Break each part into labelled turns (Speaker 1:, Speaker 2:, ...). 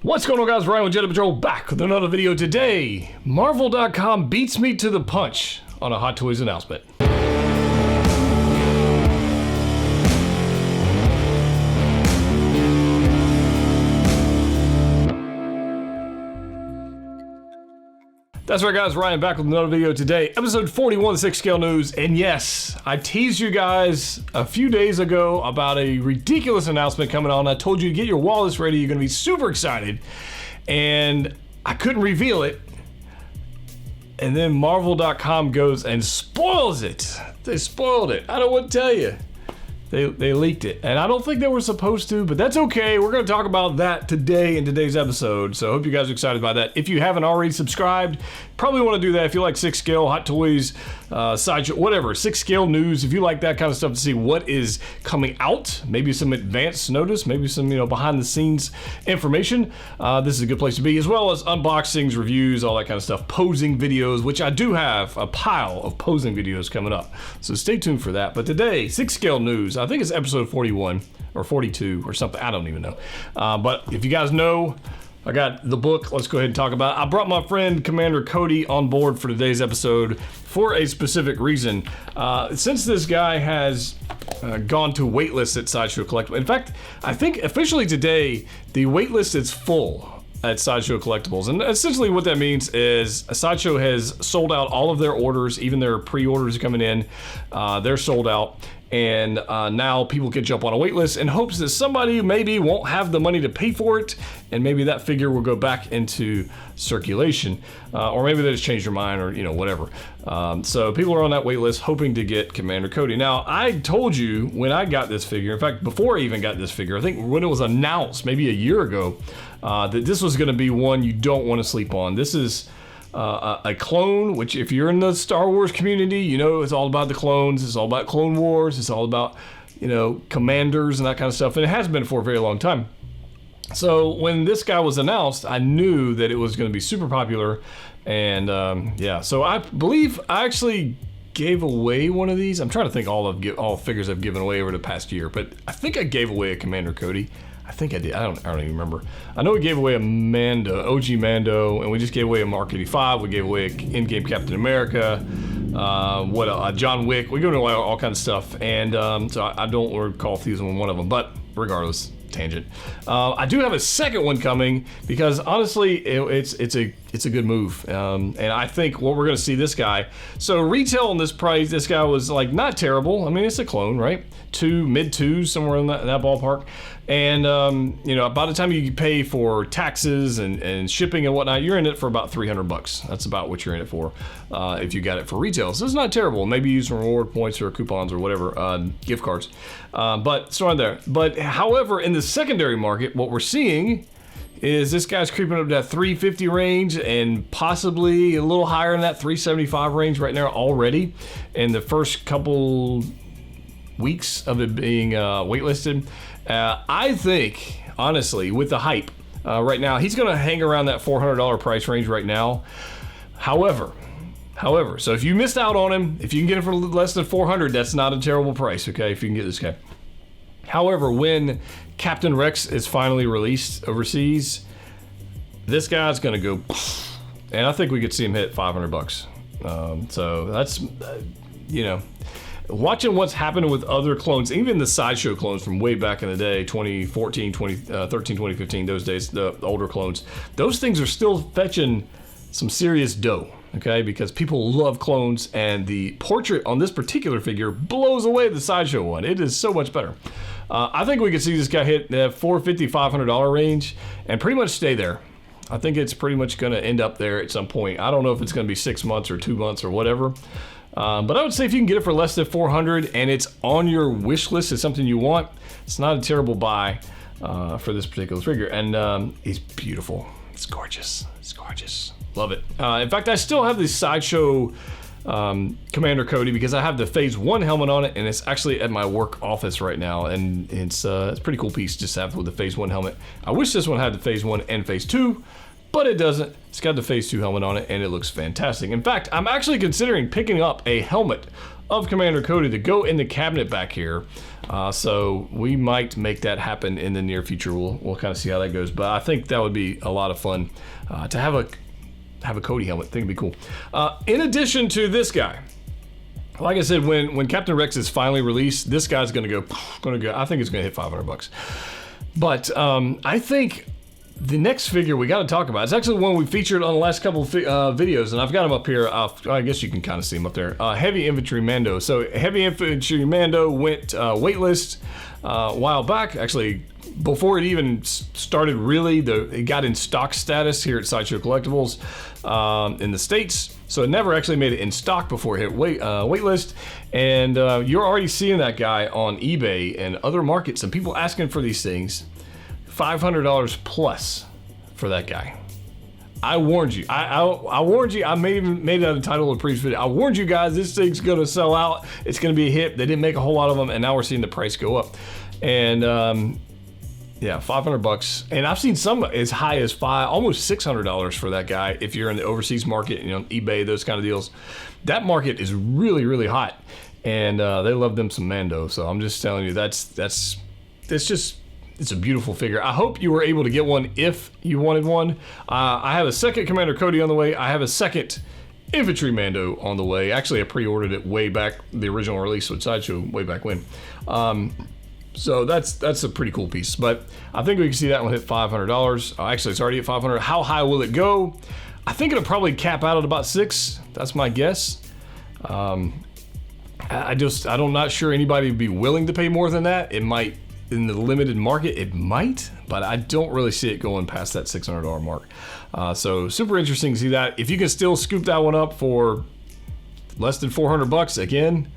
Speaker 1: What's going on, guys? Ryan with Jedha Patrol back with another video today. Marvel.com beats me to the punch on a Hot Toys announcement. That's right, guys. Ryan back with another video today. Episode 41 6 Scale News. And yes, I teased you guys a few days ago about a ridiculous announcement coming on. I told you to get your wallets ready. You're going to be super excited. And I couldn't reveal it. And then Marvel.com goes and spoils it. They spoiled it. I don't know what to tell you. They leaked it, and I don't think they were supposed to, but that's okay. We're going to talk about that today in today's episode, so I hope you guys are excited about that. If you haven't already subscribed, probably want to do that if you like 6 Scale, Hot Toys, Sideshow, whatever, 6 Scale News. If you like that kind of stuff to see what is coming out, maybe some advance notice, maybe some behind-the-scenes information, this is a good place to be, as well as unboxings, reviews, all that kind of stuff, posing videos, which I do have a pile of posing videos coming up, so stay tuned for that. But today, 6 Scale News. I think it's episode 41 or 42 or something. I don't even know. But if you guys know, I got the book. Let's go ahead and talk about it. I brought my friend Commander Cody on board for today's episode for a specific reason. Since this guy has gone to waitlist at Sideshow Collectibles. In fact, I think officially today, the waitlist is full at Sideshow Collectibles. And essentially what that means is Sideshow has sold out all of their orders, even their pre-orders coming in. They're sold out. And now people can jump on a wait list in hopes that somebody maybe won't have the money to pay for it, and maybe that figure will go back into circulation, or maybe they just changed their mind, or whatever. So people are on that wait list hoping to get Commander Cody. Now, I told you when I got this figure, in fact, before I even got this figure, I think when it was announced maybe a year ago, that this was going to be one you don't want to sleep on. This is a clone, which if you're in the Star Wars community, you know it's all about the clones. It's all about Clone Wars. It's all about, commanders and that kind of stuff. And it has been for a very long time. So when this guy was announced, I knew that it was going to be super popular. And yeah, so I believe I actually gave away one of these. I'm trying to think all figures I've given away over the past year, but I think I gave away a Commander Cody. I think I did. I don't even remember. I know we gave away a Mando, OG Mando, and we just gave away a Mark 85. We gave away an in-game Captain America. John Wick. We gave away all kinds of stuff, and so I don't recall if these were one of them. But regardless, tangent. I do have a second one coming because honestly, it's a good move, and I think what we're going to see this guy. So retail on this price, this guy was like not terrible. I mean, it's a clone, right? Mid twos, somewhere in that ballpark. And by the time you pay for taxes and shipping and whatnot, you're in it for about $300. That's about what you're in it for if you got it for retail. So it's not terrible. Maybe use some reward points or coupons or whatever, gift cards. But it's around there. But however, in the secondary market, what we're seeing is this guy's creeping up to that 350 range and possibly a little higher in that 375 range right now already. In the first couple weeks of it being waitlisted, I think, honestly, with the hype right now, he's going to hang around that $400 price range right now. However, so if you missed out on him, if you can get him for less than $400, that's not a terrible price, okay, if you can get this guy. However, when Captain Rex is finally released overseas, this guy's going to go, and I think we could see him hit $500. So that's, watching what's happening with other clones, even the Sideshow clones from way back in the day, 2014, 2013, 2015, those days, the older clones, those things are still fetching some serious dough, okay? Because people love clones, and the portrait on this particular figure blows away the Sideshow one. It is so much better. I think we could see this guy hit that $450, $500 range and pretty much stay there. I think it's pretty much going to end up there at some point. I don't know if it's going to be 6 months or 2 months or whatever. But I would say if you can get it for less than $400 and it's on your wish list, it's something you want, it's not a terrible buy for this particular figure. And he's beautiful. It's gorgeous. It's gorgeous. Love it. In fact, I still have the Sideshow Commander Cody because I have the Phase 1 helmet on it, and it's actually at my work office right now, and it's a pretty cool piece just to have with the Phase 1 helmet. I wish this one had the Phase 1 and Phase 2, but it doesn't. It's got the Phase 2 helmet on it, and it looks fantastic. In fact, I'm actually considering picking up a helmet of Commander Cody to go in the cabinet back here. So we might make that happen in the near future. We'll kind of see how that goes, but I think that would be a lot of fun to have a Cody helmet. I think it'd be cool. In addition to this guy, like I said, when Captain Rex is finally released, this guy's gonna go. I think it's gonna hit $500. But I think the next figure we got to talk about, it's actually one we featured on the last couple of videos, and I've got him up here. I guess you can kind of see him up there. Heavy Infantry Mando. So Heavy Infantry Mando went waitlist a while back. Actually, before it even started really, it got in stock status here at Sideshow Collectibles in the States. So it never actually made it in stock before it hit waitlist. And you're already seeing that guy on eBay and other markets, and people asking for these things. $500 plus for that guy. I warned you. I warned you. I made that a title of the previous video. I warned you guys, this thing's gonna sell out. It's gonna be a hit. They didn't make a whole lot of them, and now we're seeing the price go up. And yeah, $500. And I've seen some as high as almost $600 for that guy. If you're in the overseas market, eBay, those kind of deals. That market is really, really hot, and they love them some Mando. So I'm just telling you, it's a beautiful figure. I hope you were able to get one if you wanted one. I have a second Commander Cody on the way. I have a second Infantry Mando on the way. Actually, I pre-ordered it way back, the original release with Sideshow way back when. So that's a pretty cool piece. But I think we can see that one hit $500. Actually, it's already at $500. How high will it go? I think it'll probably cap out at about $600. That's my guess. I'm not sure anybody would be willing to pay more than that. It might. In the limited market, it might, but I don't really see it going past that $600 mark. So super interesting to see that. If you can still scoop that one up for less than $400, again,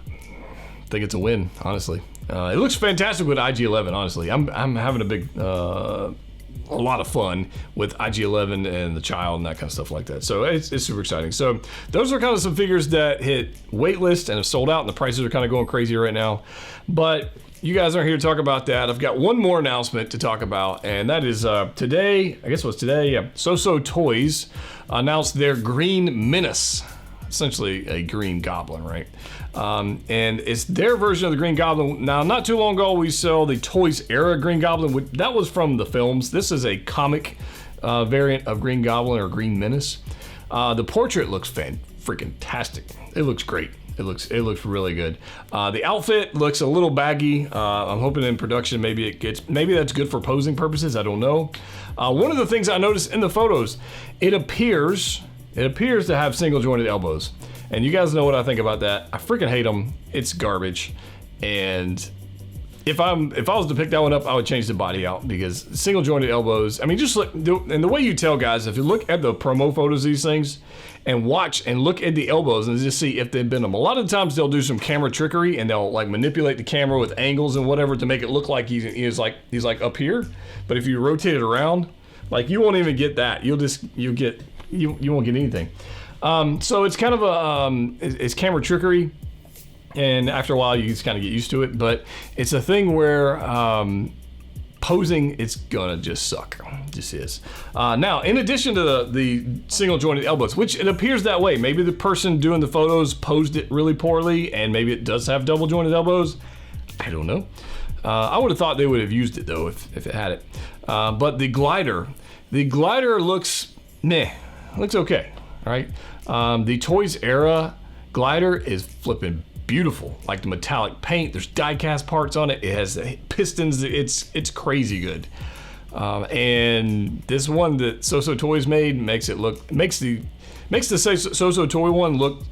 Speaker 1: I think it's a win, honestly. It looks fantastic with IG-11, honestly. I'm having a lot of fun with IG-11 and the child and that kind of stuff like that. So it's super exciting. So those are kind of some figures that hit waitlist and have sold out, and the prices are kind of going crazy right now. But you guys aren't here to talk about that. I've got one more announcement to talk about, and that is today, I guess it was today, yeah, So Toys announced their Green Menace. Essentially a Green Goblin, right? And it's their version of the Green Goblin. Now, not too long ago, we saw the Toys Era Green Goblin. That was from the films. This is a comic variant of Green Goblin or Green Menace. The portrait looks freaking-tastic. It looks great. It looks really good. The outfit looks a little baggy. I'm hoping in production maybe that's good for posing purposes. I don't know. One of the things I noticed in the photos, it appears to have single jointed elbows. And you guys know what I think about that. I freaking hate them. It's garbage. And if I was to pick that one up, I would change the body out, because single jointed elbows, I mean, just look, and the way you tell guys, if you look at the promo photos of these things and watch and look at the elbows and just see if they've been them. A lot of times they'll do some camera trickery and they'll like manipulate the camera with angles and whatever to make it look like he's like up here. But if you rotate it around, like, you won't even get that. You won't get anything. So it's kind of it's camera trickery, and after a while you just kind of get used to it. But it's a thing where posing, it's gonna just suck. It just is. Now, in addition to the single jointed elbows, which it appears that way, maybe the person doing the photos posed it really poorly, and maybe it does have double jointed elbows. I don't know. I would have thought they would have used it though if it had it. But the glider looks meh. Looks okay, right? The Toys Era glider is flipping beautiful. Like the metallic paint, there's die-cast parts on it. It has pistons. It's crazy good. And this one that So Toys made makes the So Toy one look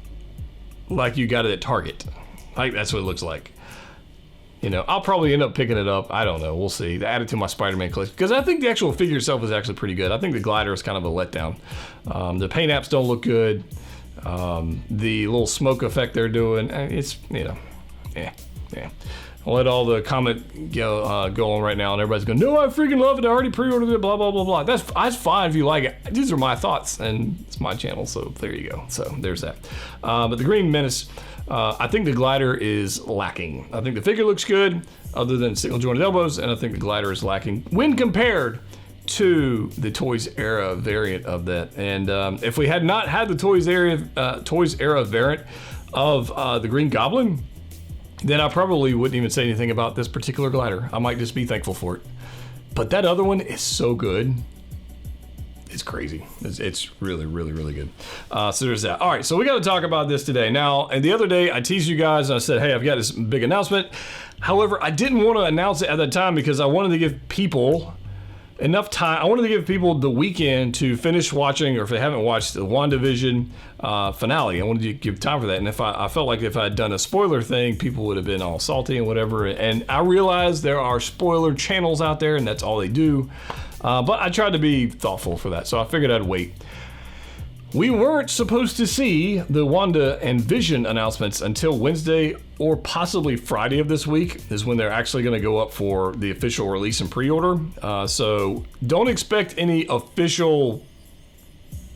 Speaker 1: like you got it at Target. Like, that's what it looks like. You know, I'll probably end up picking it up. I don't know. We'll see. Add it to my Spider-Man collection, because I think the actual figure itself is actually pretty good. I think the glider is kind of a letdown. The paint apps don't look good. The little smoke effect they're doing, it's, yeah. I'll let all the comment go on right now, and everybody's going, no, I freaking love it. I already pre-ordered it, blah, blah, blah, blah. That's fine if you like it. These are my thoughts, and it's my channel, so there you go. So there's that. But the Green Menace, I think the glider is lacking. I think the figure looks good, other than single jointed elbows, and I think the glider is lacking when compared to the Toys Era variant of that. And if we had not had the Toys Era variant of the Green Goblin, then I probably wouldn't even say anything about this particular glider. I might just be thankful for it. But that other one is so good. It's crazy. It's really, really, really good. So there's that. All right, so we got to talk about this today. Now, and the other day I teased you guys and I said, hey, I've got this big announcement. However, I didn't want to announce it at that time because I wanted to give people enough time. I wanted to give people the weekend to finish watching, or if they haven't watched the WandaVision finale, I wanted to give time for that. And if I felt like if I had done a spoiler thing, people would have been all salty and whatever. And I realized there are spoiler channels out there, and that's all they do. But I tried to be thoughtful for that, so I figured I'd wait. We weren't supposed to see the Wanda and Vision announcements until Wednesday or possibly Friday of this week is when they're actually going to go up for the official release and pre-order. So don't expect any official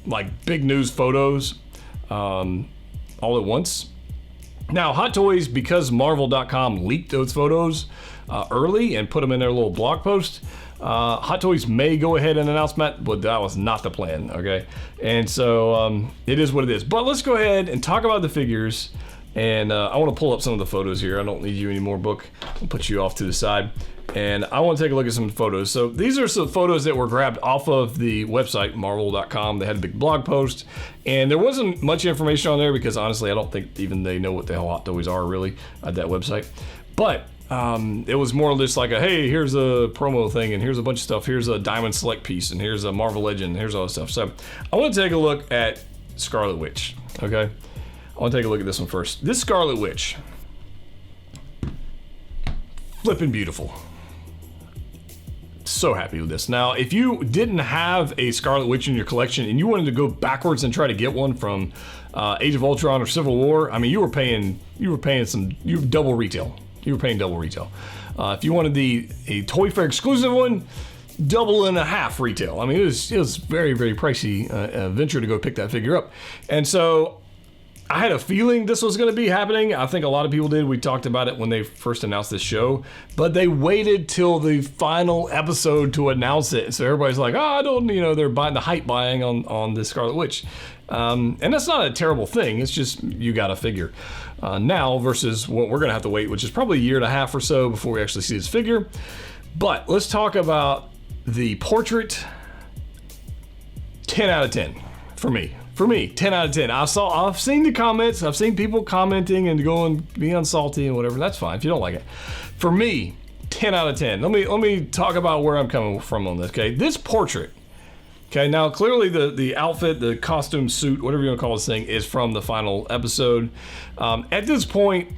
Speaker 1: like big news photos all at once. Now, Hot Toys, because Marvel.com leaked those photos early and put them in their little blog post, Hot Toys may go ahead and announce that, but that was not the plan, okay? And so it is what it is. But let's go ahead and talk about the figures. And I want to pull up some of the photos here. I don't need you anymore, book. I'll put you off to the side. And I want to take a look at some photos. So these are some photos that were grabbed off of the website, Marvel.com. They had a big blog post. And there wasn't much information on there because honestly, I don't think even they know what the hell Hot Toys are really at that website. But it was more or less like a, hey, here's a promo thing, and here's a bunch of stuff. Here's a Diamond Select piece, and here's a Marvel Legend, and here's all this stuff. So I want to take a look at Scarlet Witch, okay? I want to take a look at this one first. This Scarlet Witch, flipping beautiful. So happy with this. Now, if you didn't have a Scarlet Witch in your collection and you wanted to go backwards and try to get one from Age of Ultron or Civil War, I mean, you were paying double retail. You were paying double retail. If you wanted a Toy Fair exclusive one, double and a half retail. I mean, it was very, very pricey venture to go pick that figure up. And so I had a feeling this was going to be happening. I think a lot of people did. We talked about it when they first announced this show, but they waited till the final episode to announce it. So everybody's like, oh, I don't, they're buying the hype buying on the Scarlet Witch. And that's not a terrible thing. It's just, you got to figure now versus what we're going to have to wait, which is probably a year and a half or so before we actually see this figure. But let's talk about the portrait. 10 out of 10 for me. For me, 10 out of 10. I've seen the comments. I've seen people commenting and being salty and whatever. That's fine if you don't like it. For me, 10 out of 10. Let me talk about where I'm coming from on this. Okay, this portrait. Okay, now clearly the outfit, the costume, suit, whatever you want to call this thing, is from the final episode. At this point,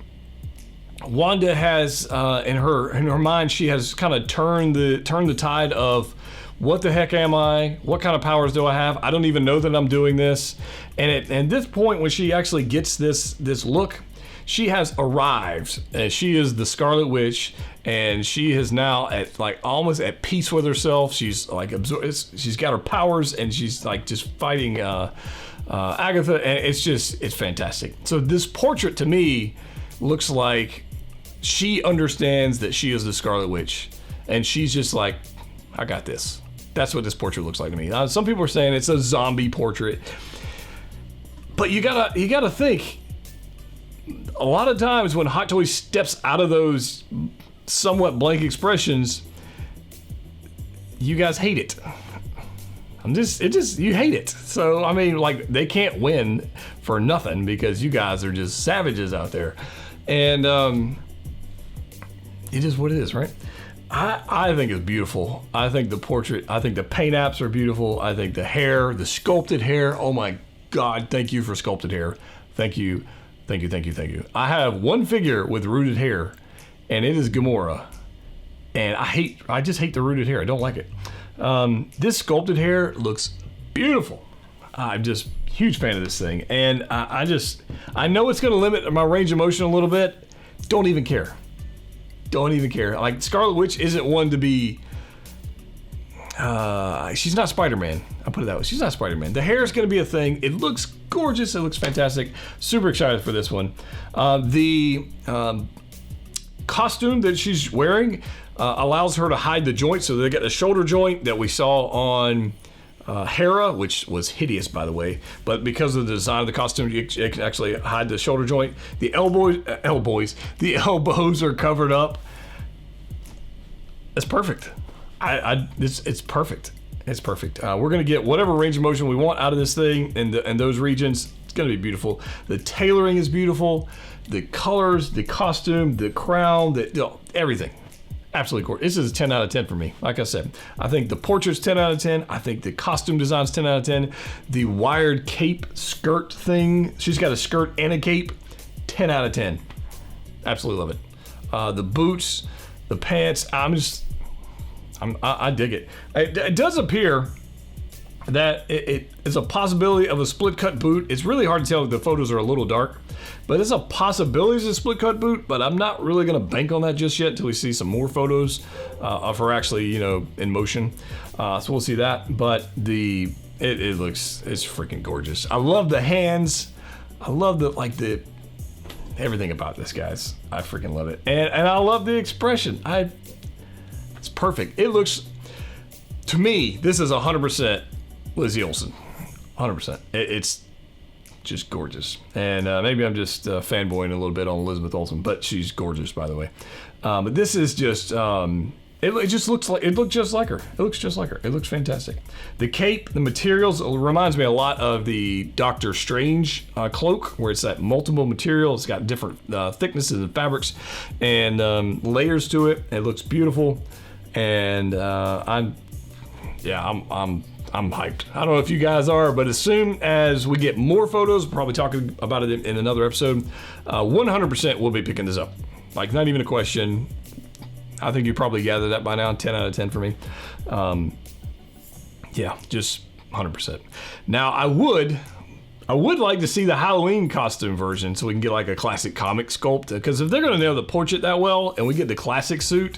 Speaker 1: Wanda has in her mind, she has kind of turned the tide of, what the heck am I? What kind of powers do I have? I don't even know that I'm doing this. And at this point, when she actually gets this look, she has arrived, and she is the Scarlet Witch, and she is now almost at peace with herself. She's like she's got her powers, and she's like just fighting Agatha, and it's fantastic. So this portrait to me looks like she understands that she is the Scarlet Witch, and she's just like, I got this. That's what this portrait looks like to me. Some people are saying it's a zombie portrait, but you gotta think. A lot of times when Hot Toys steps out of those somewhat blank expressions, you guys hate it. You hate it. So, I mean, like, they can't win for nothing because you guys are just savages out there. And it is what it is, right? I think it's beautiful. I think the portrait, I think the paint apps are beautiful. I think the hair, the sculpted hair, oh my God, thank you for sculpted hair. Thank you. Thank you, thank you, thank you. I have one figure with rooted hair, and it is Gamora. And I just hate the rooted hair. I don't like it. This sculpted hair looks beautiful. I'm just huge fan of this thing. And I know it's gonna limit my range of motion a little bit. Don't even care. Don't even care. Like, Scarlet Witch isn't one to be, she's not Spider-Man. I'll put it that way. She's not Spider-Man. The hair is going to be a thing. It looks gorgeous. It looks fantastic. Super excited for this one. The costume that she's wearing allows her to hide the joint. So they got the shoulder joint that we saw on Hera, which was hideous, by the way, but because of the design of the costume, it can actually hide the shoulder joint. The the elbows are covered up. It's perfect. It's perfect. It's perfect. We're gonna get whatever range of motion we want out of this thing in those regions. It's gonna be beautiful. The tailoring is beautiful. The colors, the costume, the crown, everything. Absolutely gorgeous. This is a 10 out of 10 for me. Like I said, I think the portrait's 10 out of 10. I think the costume design's 10 out of 10. The wired cape skirt thing, she's got a skirt and a cape, 10 out of 10. Absolutely love it. The boots, the pants, I dig it. It does appear that it is a possibility of a split cut boot. It's really hard to tell if the photos are a little dark, but it's a possibility it's a split cut boot, but I'm not really gonna bank on that just yet until we see some more photos of her actually, in motion. So we'll see that, but it's freaking gorgeous. I love the hands. I love the everything about this, guys. I freaking love it. And I love the expression. It's perfect. It looks, to me, this is 100% Lizzie Olsen, 100%. It's just gorgeous, and maybe I'm just fanboying a little bit on Elizabeth Olsen, but she's gorgeous, by the way. But this is just, it just looks like, it looks just like her. It looks just like her. It looks fantastic. The cape, the materials, reminds me a lot of the Doctor Strange cloak, where it's that multiple material. It's got different thicknesses and fabrics and layers to it. It looks beautiful, and I'm hyped. I don't know if you guys are, but as soon as we get more photos, we'll probably talking about it in another episode, 100% we'll be picking this up. Like, not even a question. I think you probably gathered that by now. 10 out of 10 for me. Yeah, just 100%. Now, I would like to see the Halloween costume version so we can get like a classic comic sculpt, because if they're going to nail the portrait that well and we get the classic suit,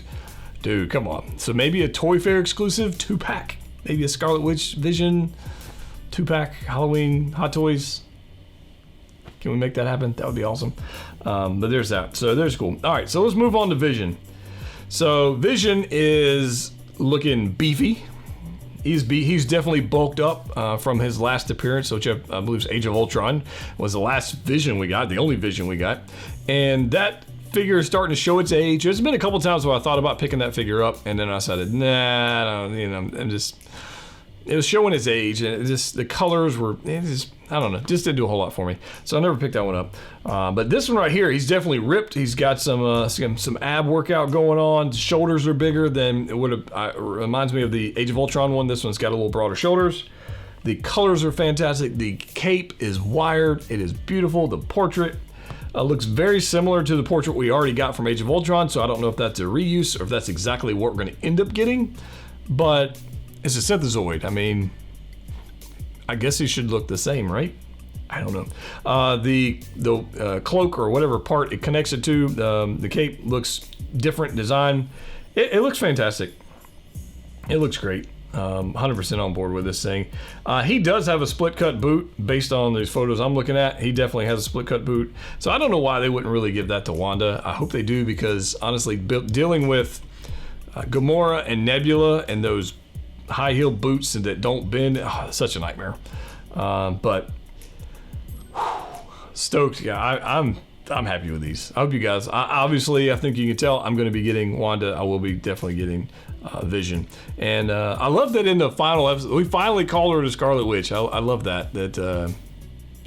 Speaker 1: dude, come on. So maybe a Toy Fair exclusive 2-pack. Maybe a Scarlet Witch Vision 2-pack Halloween Hot Toys. Can we make that happen? That would be awesome. But there's that. So there's cool. All right, so let's move on to Vision. So Vision is looking beefy. He's definitely bulked up from his last appearance, which I believe is Age of Ultron, was the last Vision we got, the only Vision we got. And that figure is starting to show its age. There's been a couple times where I thought about picking that figure up, and then I decided, nah, it was showing its age, and the colors were, I don't know, just didn't do a whole lot for me. So I never picked that one up. But this one right here, he's definitely ripped. He's got some ab workout going on. Shoulders are bigger than it would have. Reminds me of the Age of Ultron one. This one's got a little broader shoulders. The colors are fantastic. The cape is wired. It is beautiful. The portrait looks very similar to the portrait we already got from Age of Ultron, so I don't know if that's a reuse or if that's exactly what we're going to end up getting, but it's a synthezoid. I mean, I guess he should look the same, right? I don't know. The cloak or whatever part it connects it to, the cape looks different design. It looks fantastic. It looks great. 100% on board with this thing. He does have a split cut boot based on these photos I'm looking at. He definitely has a split cut boot. So I don't know why they wouldn't really give that to Wanda. I hope they do, because honestly, dealing with Gamora and Nebula and those high heel boots that don't bend, such a nightmare. But stoked. Yeah, I'm happy with these. I hope you guys, obviously, I think you can tell I'm going to be getting Wanda. I will be definitely getting Vision. And I love that in the final episode, we finally called her the Scarlet Witch. I love that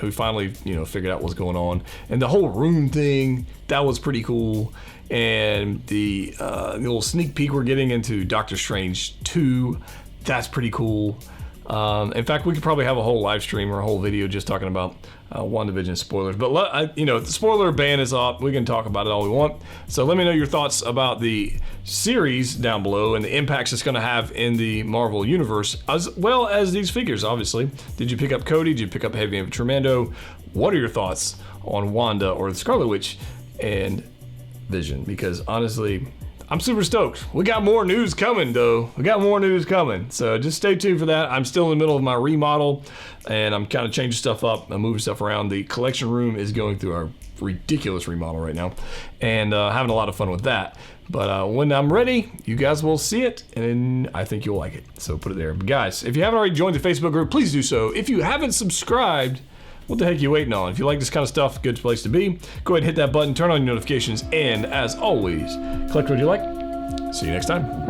Speaker 1: we finally, figured out what's going on. And the whole rune thing, that was pretty cool. And the little sneak peek we're getting into Doctor Strange 2, that's pretty cool. In fact, we could probably have a whole live stream or a whole video just talking about WandaVision spoilers. But the spoiler ban is off. We can talk about it all we want. So let me know your thoughts about the series down below and the impacts it's going to have in the Marvel universe, as well as these figures. Obviously, did you pick up Cody? Did you pick up Heavy Infantry Mando? What are your thoughts on Wanda or the Scarlet Witch and Vision? Because honestly, I'm super stoked. We got more news coming, though. We got more news coming. So just stay tuned for that. I'm still in the middle of my remodel, and I'm kind of changing stuff up. I'm moving stuff around. The collection room is going through a ridiculous remodel right now, and having a lot of fun with that. But when I'm ready, you guys will see it, and I think you'll like it. So put it there. But guys, if you haven't already joined the Facebook group, please do so. If you haven't subscribed, what the heck are you waiting on? If you like this kind of stuff, good place to be. Go ahead and hit that button, turn on your notifications, and as always, collect what you like. See you next time.